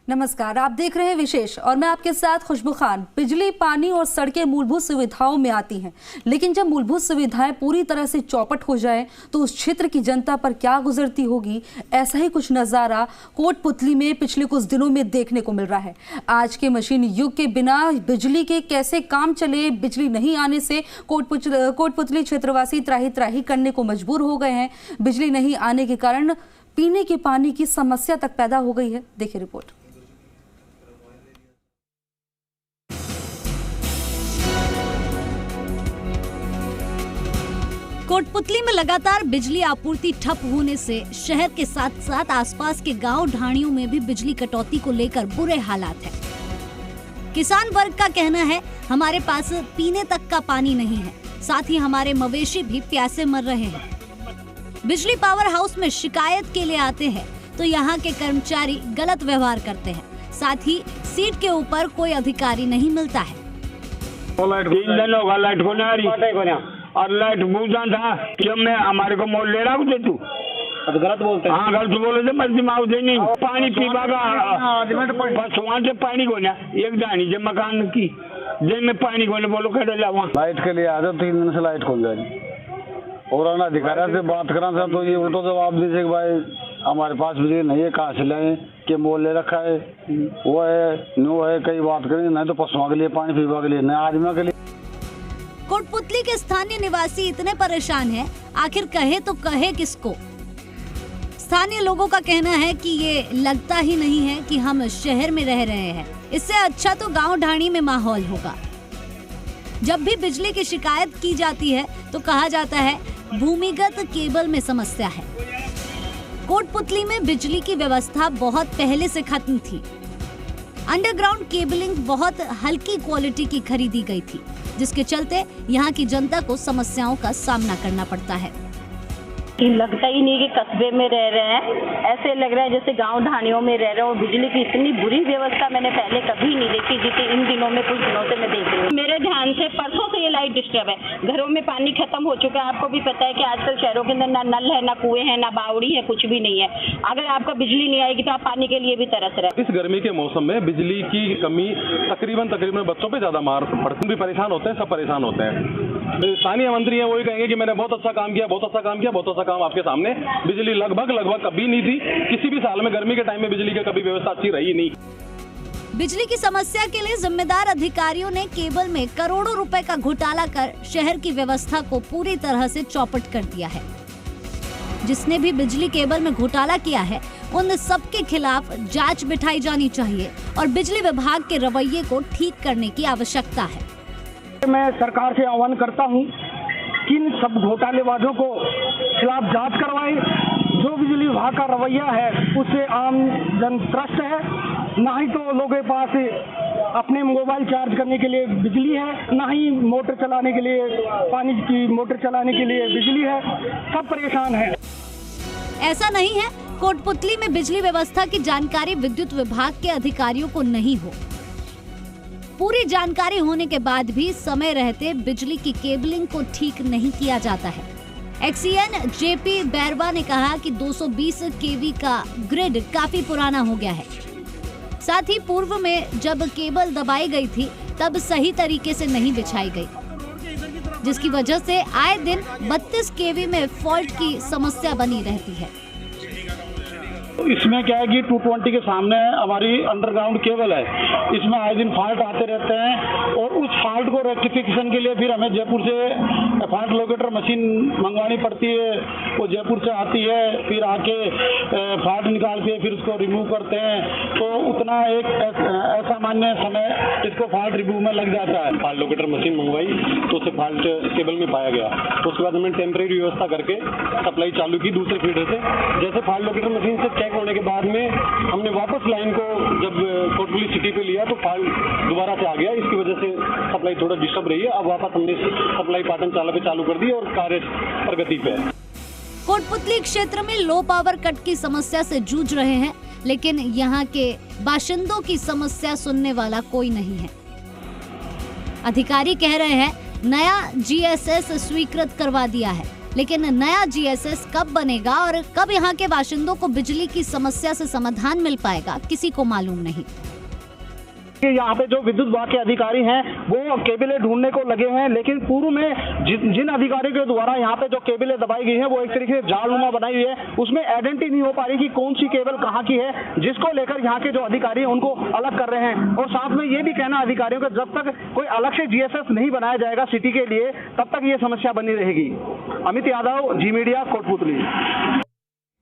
नमस्कार, आप देख रहे हैं विशेष और मैं आपके साथ खुशबू खान। बिजली, पानी और सड़कें मूलभूत सुविधाओं में आती हैं, लेकिन जब मूलभूत सुविधाएं पूरी तरह से चौपट हो जाए तो उस क्षेत्र की जनता पर क्या गुजरती होगी। ऐसा ही कुछ नज़ारा कोटपुतली में पिछले कुछ दिनों में देखने को मिल रहा है। आज के मशीन युग के बिना बिजली के कैसे काम चले, बिजली नहीं आने से कोटपुतली क्षेत्रवासी त्राही त्राही करने को मजबूर हो गए हैं। बिजली नहीं आने के कारण पीने के पानी की समस्या तक पैदा हो गई है। देखिए रिपोर्ट। कोटपुतली में लगातार बिजली आपूर्ति ठप होने से शहर के साथ साथ आसपास के गांव ढाणियों में भी बिजली कटौती को लेकर बुरे हालात हैं। किसान वर्ग का कहना है, हमारे पास पीने तक का पानी नहीं है, साथ ही हमारे मवेशी भी प्यासे मर रहे हैं। बिजली पावर हाउस में शिकायत के लिए आते हैं तो यहाँ के कर्मचारी गलत व्यवहार करते हैं, साथ ही सीट के ऊपर कोई अधिकारी नहीं मिलता है। और लाइट बुझा था जब मैं हमारे को मोल ले रहा हूँ तू अब गलत बोलते हैं। हाँ गलत बोले थे, मर्जी माऊ दे नहीं पानी पीवा का बस वहाँ से पानी को ना एक दानी जब मकान की जब में पानी को बोलो कह वहाँ लाइट के लिए आते 3 दिन से लाइट खोल जाएगी और अधिकारी से बात करा था तो ये उल्टो जवाब दीजिए कि भाई हमारे पास बिजली नहीं है, कहाँ से लाए के मोल ले रखा है, वो है नो है, कई बात करेंगे नहीं तो पशुओं के लिए पानी पीवा के लिए नहीं आदमियों के लिए। कोटपुतली के स्थानीय निवासी इतने परेशान हैं, आखिर कहे तो कहे किसको। स्थानीय लोगों का कहना है कि ये लगता ही नहीं है कि हम शहर में रह रहे हैं, इससे अच्छा तो गांव ढाणी में माहौल होगा। जब भी बिजली की शिकायत की जाती है तो कहा जाता है भूमिगत केबल में समस्या है। कोटपुतली में बिजली की व्यवस्था बहुत पहले से खत्म थी। अंडरग्राउंड केबलिंग बहुत हल्की क्वालिटी की खरीदी गई थी, जिसके चलते यहाँ की जनता को समस्याओं का सामना करना पड़ता है। लगता ही नहीं कि कस्बे में रह रहे हैं, ऐसे लग रहा है जैसे गांव ढाणियों में रह रहे हो। बिजली की इतनी बुरी व्यवस्था मैंने पहले कभी नहीं देखी जितनी इन दिनों में, कुछ दिनों से मैं देख रही हूँ। मेरे ध्यान से परसों से ये लाइट डिस्टर्ब है, घरों में पानी खत्म हो चुका है। आपको भी पता है कि आजकल शहरों के अंदर ना नल है, ना कुएं हैं, ना बावड़ी है, कुछ भी नहीं है। अगर आपका बिजली नहीं आएगी तो आप पानी के लिए भी तरस रहे हैं। इस गर्मी के मौसम में बिजली की कमी तकरीबन बच्चों पे ज्यादा मार पड़ती, भी परेशान होते हैं, सब परेशान होते हैं। स्थानीय मंत्री है, वही कहेंगे कि मैंने बहुत अच्छा काम किया, बहुत अच्छा काम किया, बहुत अच्छा काम। आपके सामने बिजली लगभग कभी नहीं थी, किसी भी साल में गर्मी के टाइम में बिजली की कभी व्यवस्था अच्छी रही नहीं। बिजली की समस्या के लिए जिम्मेदार अधिकारियों ने केबल में करोड़ों रुपए का घोटाला कर शहर की व्यवस्था को पूरी तरह से चौपट कर दिया है। जिसने भी बिजली केबल में घोटाला किया है उन सबके खिलाफ जांच बिठाई जानी चाहिए और बिजली विभाग के रवैये को ठीक करने की आवश्यकता है। मैं सरकार से आह्वान करता हूं कि इन सब घोटालेबाजों को खिलाफ जांच करवाएं। जो बिजली विभाग का रवैया है उससे आम जन त्रस्त है। ना ही तो लोगों के पास अपने मोबाइल चार्ज करने के लिए बिजली है, ना ही मोटर चलाने के लिए, पानी की मोटर चलाने के लिए बिजली है। सब परेशान है। ऐसा नहीं है कोटपुतली में बिजली व्यवस्था की जानकारी विद्युत विभाग के अधिकारियों को नहीं हो। पूरी जानकारी होने के बाद भी समय रहते बिजली की केबलिंग को ठीक नहीं किया जाता है। एक्सीएन जेपी बैरवा ने कहा कि 220 केवी का ग्रिड काफी पुराना हो गया है। साथ ही पूर्व में जब केबल दबाई गई थी तब सही तरीके से नहीं बिछाई गई, जिसकी वजह से आए दिन 32 केवी में फॉल्ट की समस्या बनी रहती है। इसमें क्या है कि 220 के सामने हमारी अंडरग्राउंड केबल है, इसमें आए दिन फॉल्ट आते रहते हैं और उस फॉल्ट को रेक्टिफिकेशन के लिए फिर हमें जयपुर से फॉल्ट लोकेटर मशीन मंगवानी पड़ती है। वो जयपुर से आती है, फिर आके फॉल्ट निकालते हैं, फिर उसको रिमूव करते हैं। तो उतना एक असामान्य समय इसको फॉल्ट रिमूव में लग जाता है। फॉल्ट लोकेटर मशीन मंगवाई तो उससे फॉल्ट केबल में पाया गया, तो उसके बाद हमने टेम्परेरी व्यवस्था करके सप्लाई चालू की दूसरे फीडर से। जैसे फॉल्ट लोकेटर मशीन से चेक होने के बाद में हमने वापस लाइन को जब कोटपुतली सिटी पे लिया तो फॉल्ट दोबारा से आ गया। इसकी वजह से सप्लाई थोड़ा डिस्टर्ब रही है। अब वापस हमने सप्लाई पाटन चाला पे चालू कर दी और कार्य प्रगति पे है। कोटपुतली क्षेत्र में लो पावर कट की समस्या से जूझ रहे हैं, लेकिन यहाँ के बाशिंदों की समस्या सुनने वाला कोई नहीं है। अधिकारी कह रहे हैं नया जीएसएस स्वीकृत करवा दिया है, लेकिन नया जीएसएस कब बनेगा और कब यहाँ के बाशिंदों को बिजली की समस्या से समाधान मिल पाएगा, किसी को मालूम नहीं। यहाँ पे जो विद्युत विभाग के अधिकारी हैं वो केबलें ढूंढने को लगे हैं, लेकिन पूर्व में जिन अधिकारियों के द्वारा यहाँ पे जो केबलें दबाई गई हैं वो एक तरीके से जालनुमा बनाई हुई है, उसमें आइडेंटिटी नहीं हो पा रही कि कौन सी केबल कहाँ की है, जिसको लेकर यहाँ के जो अधिकारी हैं उनको अलग कर रहे हैं। और साथ में ये भी कहना अधिकारियों का जब तक कोई अलग से जीएसएस नहीं बनाया जाएगा सिटी के लिए, तब तक ये समस्या बनी रहेगी। अमित यादव, जी मीडिया, कोटपुतली।